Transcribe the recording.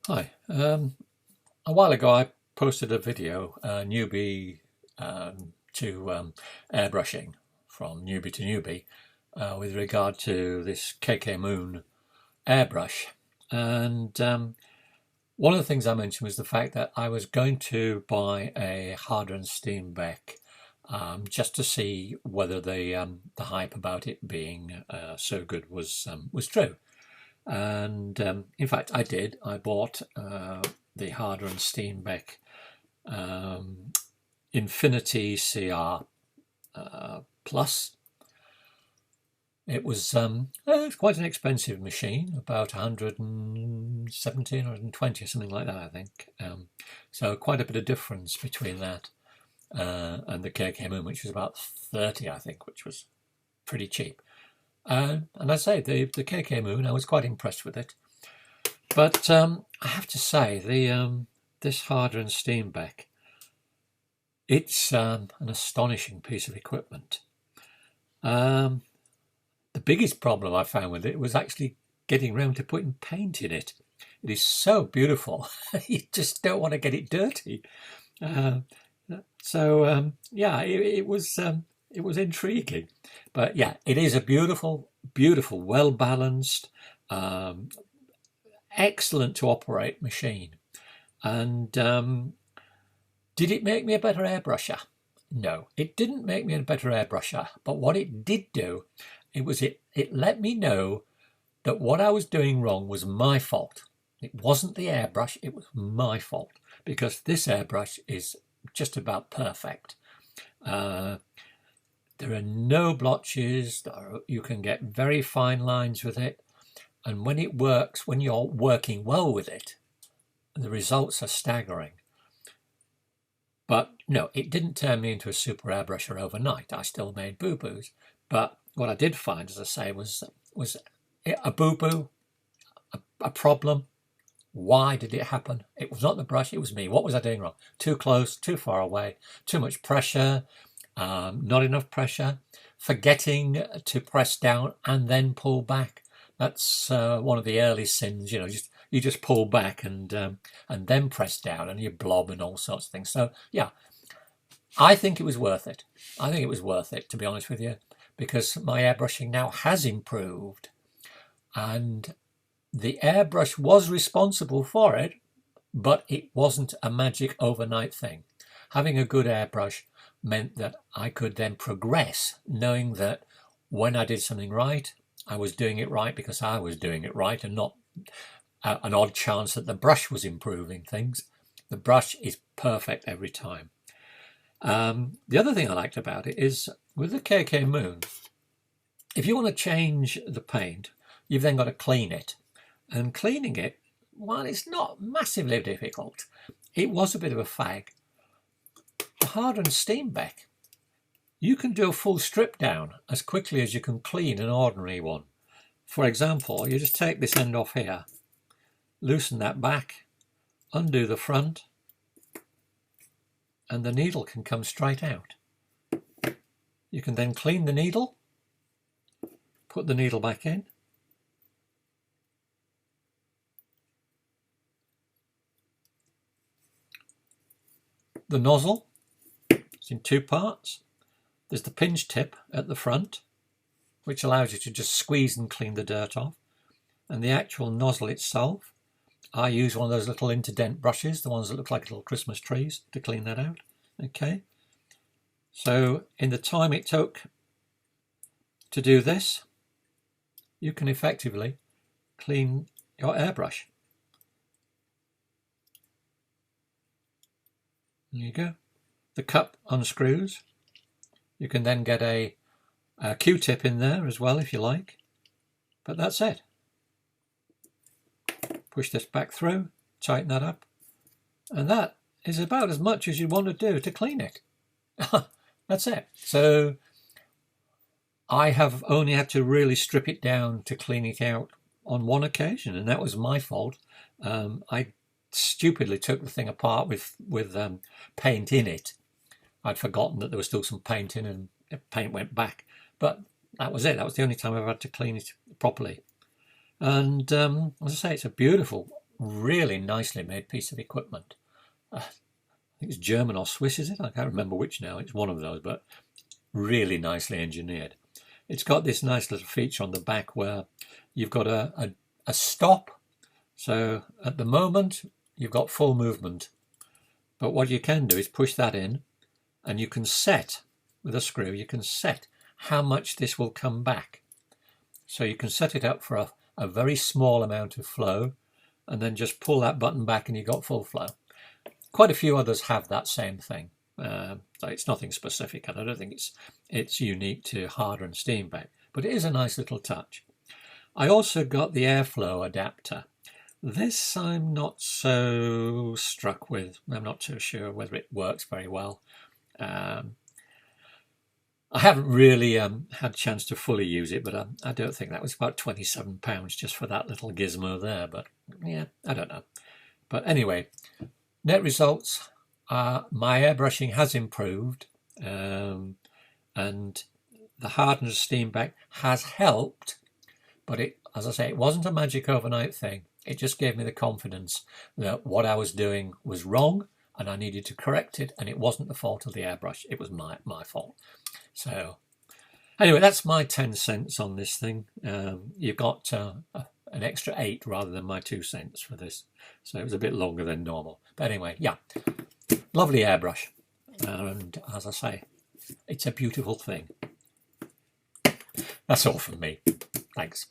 Hi. A while ago, I posted a video, newbie to airbrushing, from newbie to newbie, with regard to this KKMoon airbrush. And one of the things I mentioned was the fact that I was going to buy a Harder and Steenbeck just to see whether the hype about it being so good was true. And in fact, I did. I bought the Harder and Steenbeck um, Infinity CR Plus. It's quite an expensive machine, about 117, 120, something like that, I think. So quite a bit of difference between that and the KKMoon, which was about 30, I think, which was pretty cheap. And I say, the KKMoon, I was quite impressed with it. But I have to say, this Harder and Steenbeck, it's an astonishing piece of equipment. The biggest problem I found with it was actually getting round to putting paint in it. It is so beautiful, you just don't want to get it dirty. Yeah, it was intriguing. But yeah, it is a beautiful, beautiful, well balanced, excellent to operate machine. And did it make me a better airbrusher? No, it didn't make me a better airbrusher. But what it did do, it let me know that what I was doing wrong was my fault. It wasn't the airbrush, it was my fault, because this airbrush is just about perfect. There are no blotches. You can get very fine lines with it. And when it works, when you're working well with it, the results are staggering. But no, it didn't turn me into a super airbrusher overnight. I still made boo-boos. But what I did find, as I say, was a boo-boo, a problem. Why did it happen? It was not the brush, it was me. What was I doing wrong? Too close, too far away, too much pressure, not enough pressure, forgetting to press down and then pull back. That's one of the early sins, you just pull back and then press down and you blob and all sorts of things. So yeah, I think it was worth it. I think it was worth it, to be honest with you, because my airbrushing now has improved, and the airbrush was responsible for it, but it wasn't a magic overnight thing. Having a good airbrush meant that I could then progress, knowing that when I did something right, I was doing it right because I was doing it right, and not an odd chance that the brush was improving things. The brush is perfect every time. The other thing I liked about it is with the KKMoon, if you want to change the paint, you've then got to clean it. And cleaning it, while it's not massively difficult, it was a bit of a fag. The Harder and Steenbeck, you can do a full strip down as quickly as you can clean an ordinary one. For example, you just take this end off here, loosen that back, undo the front, and the needle can come straight out. You can then clean the needle, put the needle back in, the nozzle, it's in two parts. There's the pinch tip at the front, which allows you to just squeeze and clean the dirt off. And the actual nozzle itself, I use one of those little interdent brushes, the ones that look like little Christmas trees, to clean that out. Okay. So in the time it took to do this, you can effectively clean your airbrush. There you go. The cup unscrews. You can then get a Q-tip in there as well if you like. But that's it. Push this back through, tighten that up. And that is about as much as you want to do to clean it. That's it. So I have only had to really strip it down to clean it out on one occasion, and that was my fault. I stupidly took the thing apart with paint in it. I'd forgotten that there was still some paint in, and the paint went back. But that was it. That was the only time I ever had to clean it properly. And as I say, it's a beautiful, really nicely made piece of equipment. I think it's German or Swiss, is it? I can't remember which now. It's one of those, but really nicely engineered. It's got this nice little feature on the back where you've got a stop. So at the moment, you've got full movement. But what you can do is push that in, and you can set, with a screw, you can set how much this will come back. So you can set it up for a very small amount of flow, and then just pull that button back and you've got full flow. Quite a few others have that same thing. So it's nothing specific, and I don't think it's unique to Harder and Steenbeck, but it is a nice little touch. I also got the airflow adapter. This I'm not so struck with. I'm not too sure whether it works very well. I haven't really had a chance to fully use it, but I don't think that was about £27 just for that little gizmo there. But yeah, I don't know. But anyway, net results are my airbrushing has improved, and the Harder and Steenbeck has helped. But it, as I say, it wasn't a magic overnight thing. It just gave me the confidence that what I was doing was wrong and I needed to correct it, and it wasn't the fault of the airbrush. It was my fault. So anyway, that's my 10 cents on this thing. You've got an extra 8 rather than my 2 cents for this. So it was a bit longer than normal. But anyway, yeah, lovely airbrush. And as I say, it's a beautiful thing. That's all from me. Thanks.